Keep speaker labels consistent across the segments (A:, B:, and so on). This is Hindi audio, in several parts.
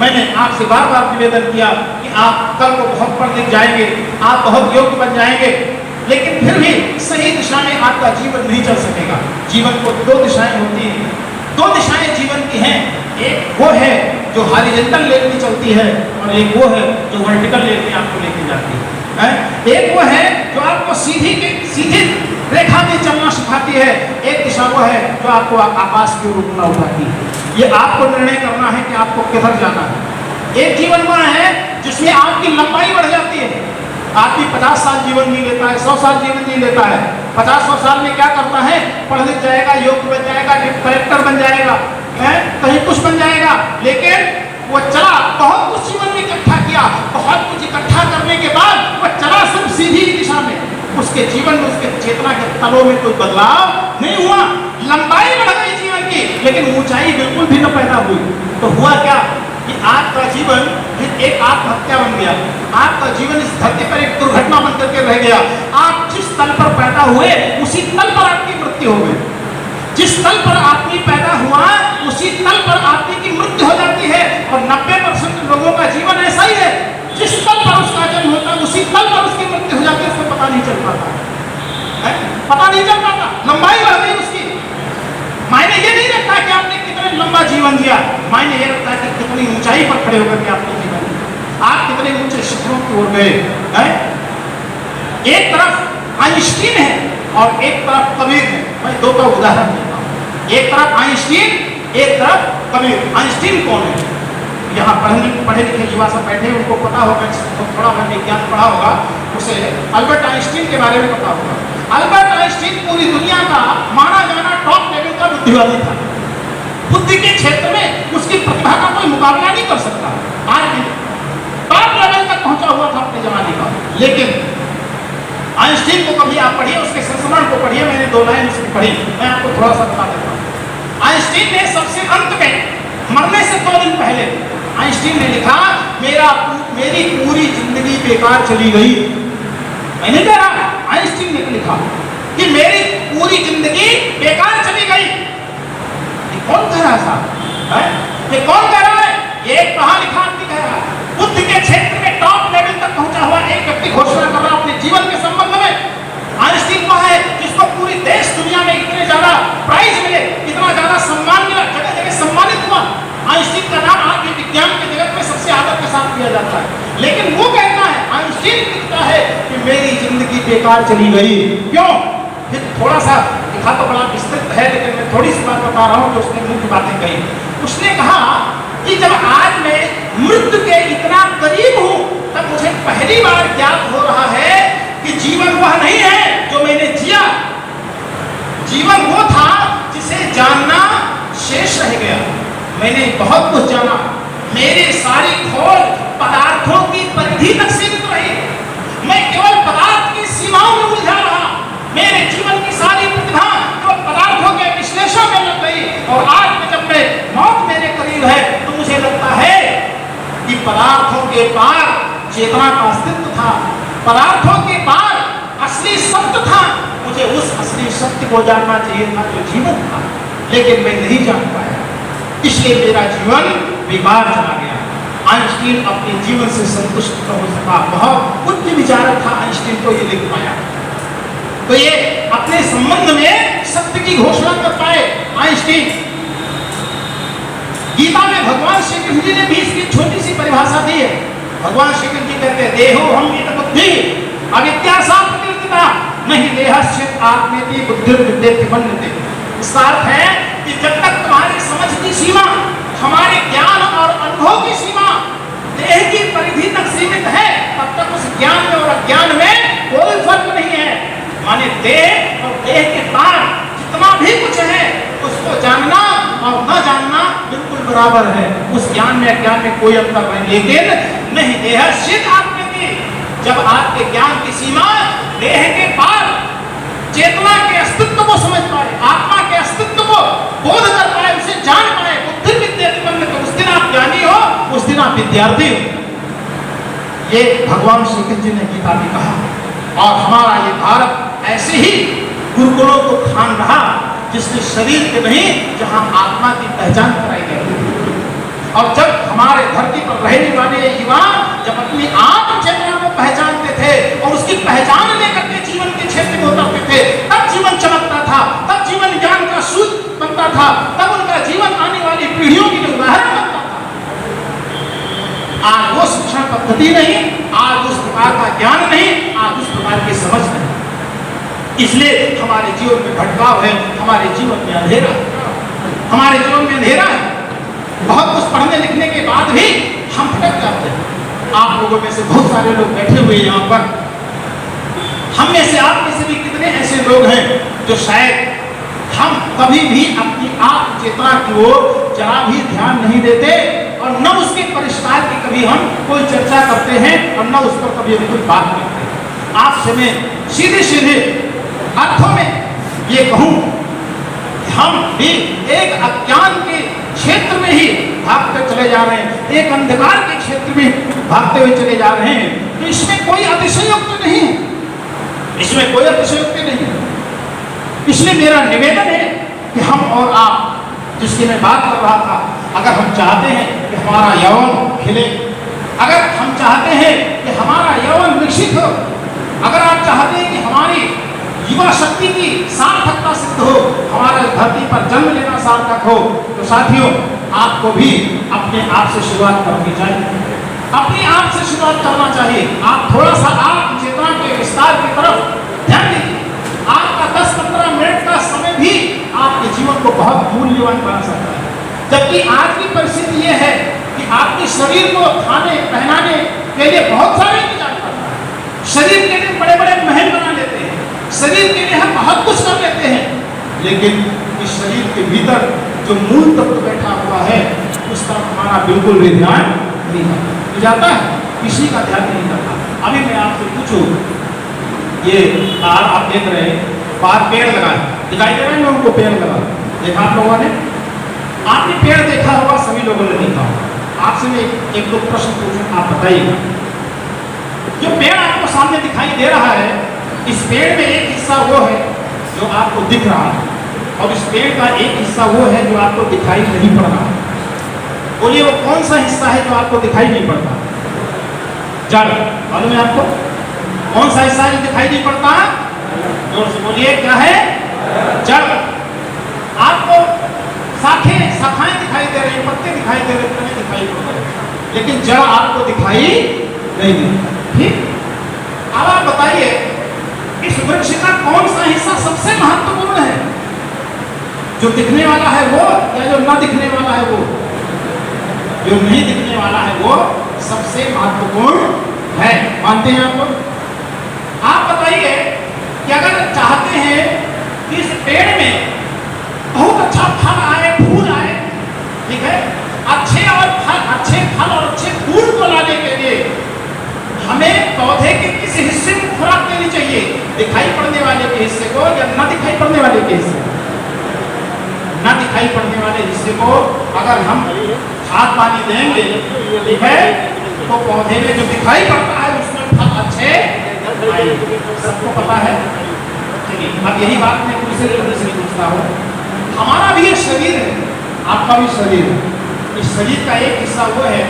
A: मैंने आपसे बार बार निवेदन किया कि आप कल को बहुत पढ़ लिख जाएंगे, आप बहुत योग्य बन जाएंगे, लेकिन फिर भी सही दिशा में आपका जीवन नहीं चल सकेगा। जीवन को दो दिशाएं होती हैं, दो दिशाएं जीवन की हैं। एक वो है जो हॉरिजॉन्टल लेन में चलती है और एक वो है जो वर्टिकल लेन में आपको लेके जाती है। एक वो है जो आपको सीधी रेखा में चलना सिखाती है, एक दिशा वो है जो आपको आकाश की ओर उठना उठाती है। ये आपको निर्णय करना है कि आपको किधर जाना है। एक जीवन वह है जिसमें आपकी लंबाई बढ़ जाती है। आदमी 50 साल जीवन नहीं लेता है, 100 साल जीवन नहीं लेता है। 50-100 साल में क्या करता है, पढ़ लिख जाएगा, योग्य बन जाएगा, कलेक्टर बन जाएगा, कहीं कुछ बन जाएगा, लेकिन वो चला बहुत कुछ जीवन में इकट्ठा किया, बहुत कुछ इकट्ठा करने के बाद वो चला सब सीधी दिशा में। उसके जीवन में, उसके चेतना के तलों में कोई बदलाव नहीं हुआ। लंबाई बढ़ गई जीवन की, लेकिन ऊंचाई बिल्कुल भी न पैदा हुई। तो हुआ क्या कि आपका जीवन एक आत्महत्या बन गया। आपका जीवन इस धरती पर एक दुर्घटना बन करके रह गया। आप जिस तल पर पैदा हुए उसी तल पर आपकी मृत्यु हो गई। जिस तल पर आदमी पैदा हुआ उसी तल पर आदमी की मृत्यु हो जाती है। और 90% लोगों का जीवन ऐसा ही है, जिस तल पर उसका जन्म होता है उसी तल पर उसकी मृत्यु हो जाती है। उसको पता नहीं चल पाता, पता नहीं चल पाता, लंबाई बढ़ गई उसकी। मायने ये नहीं रखता कि आपने कितने लंबा जीवन जिया, मायने ये रखता है कि कितनी ऊंचाई पर खड़े होकर के आपने जीवन, आप कितने ऊंचे शिखरों की ओर गए हैं। एक तरफ आइंस्टीन है और एक तरफ कबीर है। मैं दो का उदाहरण देता हूँ। एक तरफ आइंस्टीन, एक तरफ कबीर। आइंस्टीन कौन है? यहाँ पढ़े लिखे युवा सब बैठे, उनको पता होगा, थोड़ा बहुत विज्ञान पढ़ा होगा, उसे अल्बर्ट आइंस्टीन के बारे में पता होगा। अल्बर्ट आइंस्टीन पूरी दुनिया का माना जाना टॉप लेवल का बुद्धिवादी था। बुद्धि के क्षेत्र में उसकी प्रतिभा का कोई मुकाबला नहीं कर सकता। आज भी टॉप लेवल तक पहुंचा हुआ था अपने जमाने का। लेकिन आइंस्टीन को कभी आप पढ़िए, उसके संस्मरण को पढ़िए, मैंने 2 लाइन उसकी पढ़ी, मैं आपको थोड़ा सा बता देता हूँ। आइंस्टीन ने सबसे अंत में मरने से 2 दिन पहले आइंस्टीन ने लिखा, मेरी पूरी जिंदगी बेकार चली गई। मैंने कहा, आइंस्टीन ने लिखा कि मेरी पूरी जिंदगी बेकार चली गई। ये कौन कह रहा है? ये कौन कह रहा है? ये एक पढ़ा लिखा आदमी कह रहा है। बुद्धि के क्षेत्र में टॉप लेवल तक पहुंचा हुआ एक व्यक्ति घोषणा कर रहा अपने जीवन के संबंध में। आइंस्टीन वह है जिसको पूरी देश दुनिया में इतने ज्यादा प्राइज मिले, इतना ज्यादा सम्मान मिला, जगह जगह सम्मानित हुआ। आइंस्टीन का नाम आज भी विज्ञान के जगत में सबसे आदर के साथ लिया जाता है। लेकिन वो कहता है, आइंस्टीन लिखता है कि मेरी जिंदगी बेकार चली गई। क्यों? फिर थोड़ा सा लिखा तो बड़ा विस्तृत है, लेकिन मैं थोड़ी सी बात बता रहा हूँ जो उसने मुख्य बातें कही। उसने कहा कि जब आज मैं मृत्यु के इतना करीब हूँ, तब मुझे पहली बार ज्ञात हो रहा है कि जीवन वह नहीं है जो मैंने जिया। जीवन वो था जिसे जानना शेष रह गया। मैंने बहुत कुछ जाना, मेरी सारी खोज पदार्थों की परिधि तक सीमित रही। मैं केवल पदार्थ की सीमाओं में उलझा रहा। मेरे जीवन की सारी प्रतिभा तो पदार्थों के विश्लेषण में लग गई। और आज में जब मैं मौत मेरे करीब है तो मुझे लगता है कि पदार्थों के पार चेतना का अस्तित्व था, पदार्थों के पार असली सत्य था। मुझे उस असली सत्य को जानना चाहिए था जो जीवन था, लेकिन मैं नहीं जान पाया, इसलिए मेरा जीवन बेकार चला गया। आइंस्टीन अपने जीवन से संतुष्ट न हो सका। बहुत उच्च विचारक था, आइंस्टीन को ये लिख पाया। तो ये अपने संबंध में सत्य की घोषणा कर पाए आइंस्टीन। गीता में भगवान श्री कृष्ण जी ने भी इसकी छोटी सी परिभाषा दी है। भगवान श्री कृष्ण जी कहते हैं, देहो हम इत बुद्धि अविद्या सा प्रकृतिता नहीं देहस्य आत्मेति बुद्धि विद्यते मन्यते। इसका अर्थ है कि जब तक तुम्हारी समझ की सीमा, हमारे ज्ञान और अनुभव की सीमा देह की परिधि तक सीमित है, तब तक उस ज्ञान में और अज्ञान में कोई फर्क नहीं है। माने देह और देह के पार जितना भी कुछ है उसको जानना और न जानना बिल्कुल बराबर है। उस ज्ञान में अज्ञान में कोई अंतर नहीं। लेकिन नहीं देहस्य आत्मेति, जब आपके ज्ञान की सीमा देह के पार चेतना के अस्तित्व को समझ पाए, आत्मा के अस्तित्व को बोध कर पाए, उसे जान पाए, बुद्धि विद्यते मन्यते, तो उस दिन आप ज्ञानी हो, उस दिन आप विद्यार्थी हो। ये भगवान श्री कृष्ण जी ने गीता में कहा। और हमारा ये भारत ऐसे ही गुरुकुलों को खान रहा, जिसने शरीर के नहीं, जहां आत्मा की पहचान कराई गई। और जब हमारे धरती पर रहने वाले युवा जब अपनी आत्म चेतना को पहचानते थे और उसकी पहचान लेकर के जीवन के क्षेत्र में उतरते थे, तब जीवन चमकता था, तब जीवन ज्ञान का सूत्र बनता था, तब उनका जीवन आने वाली पीढ़ियों के लिए उदाहरण बनता था। आज वो शिक्षण पद्धति नहीं, आज उस प्रकार का ज्ञान नहीं, आज उस प्रकार की समझ नहीं, इसलिए हमारे जीवन में भटकाव है, हमारे जीवन में अंधेरा है, हमारे जीवन में अंधेरा है। बहुत कुछ पढ़ने लिखने के बाद भी हम भटक जाते हैं। आप लोगों में से बहुत सारे लोग बैठे हुए यहाँ पर, हम में से आप में से भी कितने ऐसे लोग हैं जो शायद हम कभी भी अपनी आत्म चेतना की ओर जरा भी ध्यान नहीं देते और न उसके परिष्कार की कभी हम कोई चर्चा करते हैं और न उस पर कभी हम कोई बात करते हैं। आपसे मैं सीधे सीधे अर्थों में ये कहूँ, हम भी एक अज्ञान के क्षेत्र में ही भागते चले जा रहे हैं, एक अंधकार के क्षेत्र में भागते हुए चले जा रहे हैं। तो इसमें कोई अतिशयोक्ति नहीं है, इसमें कोई अतिशयोक्ति नहीं है। इसलिए मेरा निवेदन है कि हम और आप, जिसकी मैं बात कर रहा था, अगर हम चाहते हैं कि हमारा यौवन खिले, अगर हम चाहते हैं कि हमारा यौवन विकसित हो, अगर आप चाहते हैं कि हमारी युवा शक्ति की सार्थकता सिद्ध हो, हमारे धरती पर जन्म लेना सार्थक हो, तो साथियों आपको भी अपने आप से शुरुआत करनी चाहिए, अपने आप से शुरुआत करना चाहिए। आप थोड़ा सा आत्म चेतना के विस्तार की तरफ ध्यान दीजिए। आपका 10-15 मिनट का समय भी आपके जीवन को बहुत मूल्यवान बना सकता है। जबकि आज की परिस्थिति यह है कि आपके शरीर को खाने पहनाने के लिए बहुत सारे इंतजाम करता है, शरीर के लिए बड़े बड़े महल बना लेते हैं, शरीर के लिए हम बहुत कुछ कर लेते हैं, लेकिन इस शरीर के भीतर जो मूल तत्व बैठा हुआ है उस तरफ हमारा बिल्कुल भी ध्यान नहीं जाता है, किसी का ध्यान नहीं करता। अभी मैं आपसे पूछूं, ये बाहर आप देख रहे हैं, बाहर पेड़ लगा है, दिखाई दे रहे हैं लोगों को पेड़ लगा, देखा आप लोगों ने? आपने पेड़ देखा होगा, सभी लोगों ने देखा होगा। आपसे मैं एक दो प्रश्न पूछूं, आप बताइएगा। जो पेड़ आपको सामने दिखाई दे रहा है, इस पेड़ में एक हिस्सा वो है जो आपको दिख रहा है और इस पेड़ का एक हिस्सा वो है जो आपको दिखाई नहीं पड़ रहा है। बोलिए वो कौन सा हिस्सा है जो आपको दिखाई नहीं पड़ता? जड़, मालूम है आपको? कौन सा हिस्सा है जो दिखाई नहीं पड़ता? जोर से बोलिए, क्या है? जड़। आपको शाखाएं दिखाई दे रही, पत्ते दिखाई दे रहे, तने दिखाई पड़ रहे, लेकिन जड़ आपको दिखाई नहीं देती। ठीक, अब आप बताइए इस वृक्ष का कौन सा हिस्सा सबसे महत्वपूर्ण है? जो दिखने वाला है वो या जो ना दिखने वाला है वो? जो नहीं दिखने वाला है वो सबसे महत्वपूर्ण है, मानते हैं आप लोग? आप बताइए कि अगर चाहते हैं कि इस पेड़ में बहुत अच्छा फल आए, फूल आए, ठीक है, अच्छे फल और अच्छे फूल को लाने के लिए हमें पौधे के किस हिस्से को खुराक देनी चाहिए? दिखाई पड़ने वाले के हिस्से को या ना दिखाई पड़ने वाले के हिस्से को? ना दिखाई पड़ने वाले हिस्से को अगर हम खाद पानी देंगे, ठीक है, तो पौधे में जो दिखाई पड़ता है उसमें फल अच्छे आएंगे। सबको पता है। चलिए, अब यही बात मैं दूसरी पूछता हूँ। हमारा भी एक शरीर है, आपका भी शरीर है। इस शरीर का एक हिस्सा वो है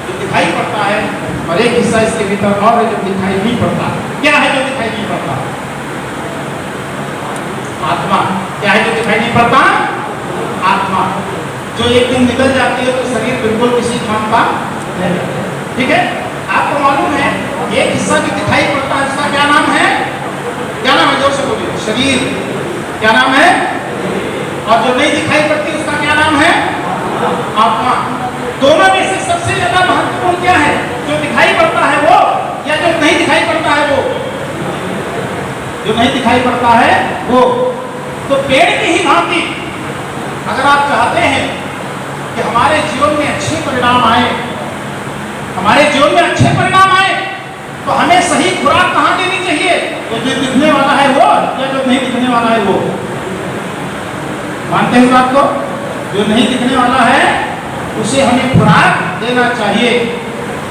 A: जो दिखाई पड़ता है और एक हिस्सा इसके भीतर और है जो दिखाई नहीं पड़ता। क्या है जो दिखाई नहीं पड़ता? आत्मा। क्या है जो दिखाई नहीं पड़ता? आत्मा। जो एक दिन निकल जाती है तो शरीर बिल्कुल किसी काम का नहीं रहता। ठीक है, आपको मालूम है एक हिस्सा जो दिखाई पड़ता है उसका क्या नाम है? क्या नाम है? जोर से बोलिए। शरीर। क्या नाम है? और जो नहीं दिखाई पड़ती उसका क्या नाम है? आत्मा। दोनों में से सबसे ज्यादा महत्वपूर्ण क्या है? जो दिखाई पड़ता है वो या जो नहीं दिखाई पड़ता है वो? जो नहीं दिखाई पड़ता है वो। तो पेड़ की ही भांति अगर आप चाहते हैं कि हमारे जीवन में अच्छे परिणाम आए, हमारे जीवन में अच्छे परिणाम आए, तो हमें सही खुराक कहाँ देनी चाहिए? तो जो दिखने वाला है वो या जो नहीं दिखने वाला है वो? मानते हैं इस बात को? जो नहीं दिखने वाला है उसे हमें खुराक देना चाहिए।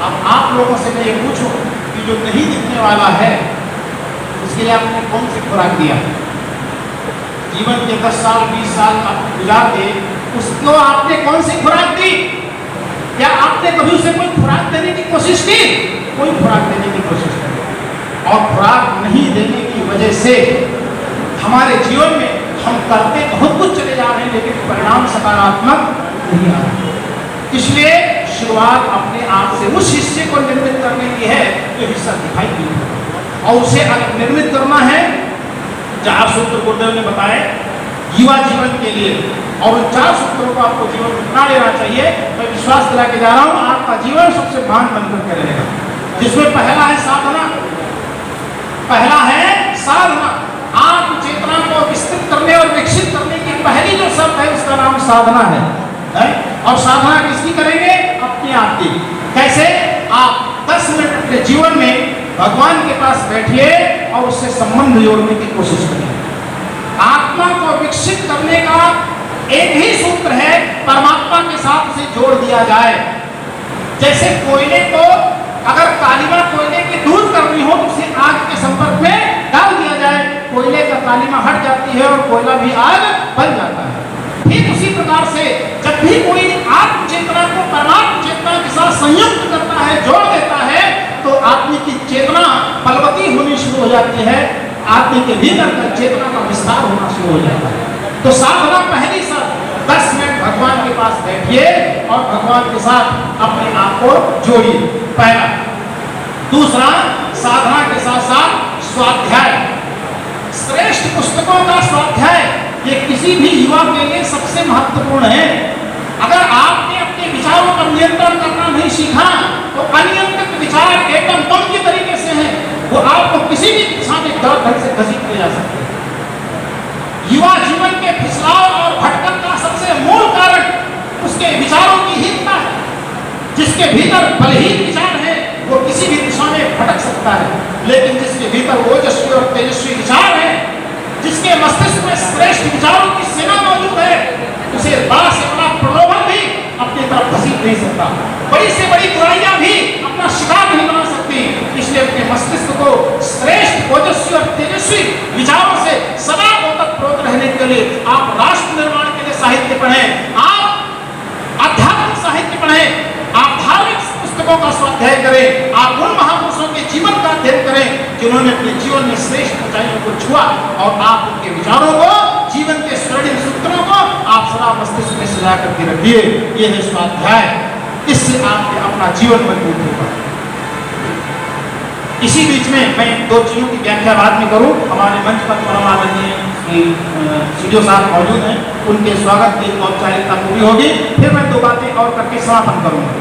A: अब आप लोगों से मैं ये पूछूं कि जो नहीं दिखने वाला है उसके लिए आपने कौन सी खुराक दिया? जीवन के 10 साल 20 साल आपने गुजार के उसको आपने कौन सी खुराक दी? क्या आपने कभी उसे कोई खुराक देने की कोशिश की? कोई खुराक देने की कोशिश नहीं। और खुराक नहीं देने की वजह से हमारे जीवन में हम करते बहुत कुछ चले जा रहे हैं, लेकिन परिणाम सकारात्मक नहीं आ रहा। इसलिए शुरुआत अपने आप से उस हिस्से को निर्मित करने की है जो हिस्सा दिखाई दे, और उसे अगर निर्मित करना है, 4 सूत्र गुरुदेव ने बताए युवा जीवन के लिए, और उन 4 सूत्रों को आपको जीवन में अपना लेना चाहिए। मैं विश्वास दिला के जा रहा हूँ, आपका जीवन सबसे महान बनकर के रहेगा। जिसमें पहला है साधना। पहला है साधना। आत्म चेतना को विस्तृत करने और विकसित करने की पहली जो शब्द है उसका नाम साधना है? और साधना किसकी करेंगे? अपने आप की। कैसे? आप 10 मिनट अपने जीवन में भगवान के पास बैठिए और उससे संबंध जोड़ने की कोशिश करिए। आत्मा को विकसित करने का एक ही सूत्र है, परमात्मा के साथ उसे जोड़ दिया जाए। जैसे कोयले को अगर कालीमा कोयले की दूर करनी हो तो उसे आग के संपर्क में डाल दिया जाए, कोयले का कालीमा हट जाती है और कोयला भी आग बन जाता है। ठीक उसी प्रकार से जब भी कोई आत्म चेतना को परमात्म चेतना के साथ संयुक्त करता है, जोड़ देता है, तो आदमी की चेतना बलवती होनी शुरू हो जाती है, आदमी के भीतर का चेतना का विस्तार होना शुरू हो जाता है। तो साधना पहली शर्त, 10 मिनट भगवान के पास बैठिए और भगवान के साथ अपने आप को जोड़िए, पहला। दूसरा, साधना के साथ साथ स्वाध्याय, श्रेष्ठ पुस्तकों का स्वाध्याय, ये किसी भी युवा के लिए सबसे महत्वपूर्ण है। अगर आपने अपने विचारों पर नियंत्रण करना नहीं सीखा तो अनियंत्रित विचार एकदम बम के तरीके से हैं, वो आपको किसी भी दिशा में गलत ढंग से घसीट ले जा सकते हैं। युवा जीवन के फिसलाव और भटकन का सबसे मूल कारण उसके विचारों की हीनता है। जिसके भीतर बलहीन विचार है वो किसी भी दिशा में भटक सकता है, लेकिन जिसके भीतर ओजस्वी और तेजस्वी विचार है, जिसके मस्तिष्क में श्रेष्ठ विचारों की सेना मौजूद है, उसे बड़ा से बड़ा प्रलोभन भी अपनी तरफ घसीट नहीं सकता, बड़ी से बड़ी बुराइयां भी अपना शिकार नहीं बना सकती। इसलिए अपने मस्तिष्क को श्रेष्ठ ओजस्वी और तेजस्वी विचारों से सदा ओतप्रोत रहने के लिए आप राष्ट्र निर्माण के लिए साहित्य पढ़ें, आप आध्यात्मिक साहित्य पढ़ें, आप धार्मिक पुस्तकों का स्वाध्याय करें, आप उन महापुरुषों के जीवन का अध्ययन करें जिन्होंने अपने जीवन में श्रेष्ठ ऊंचाइयों को छुआ, और आप उनके विचारों को, जीवन के स्वर्णिम सूत्रों को आप सदा मस्तिष्क में सजा करके रखिए। ये है स्वाध्याय, इससे आपके अपना जीवन मजबूत होगा। इसी बीच में मैं 2 चीजों की व्याख्या बाद में करूं। हमारे मंच पर परम आदरणीय सीडीओ साहब मौजूद हैं, उनके स्वागत की औपचारिकता पूरी होगी, फिर मैं 2 बातें और करके समापन करूंगा।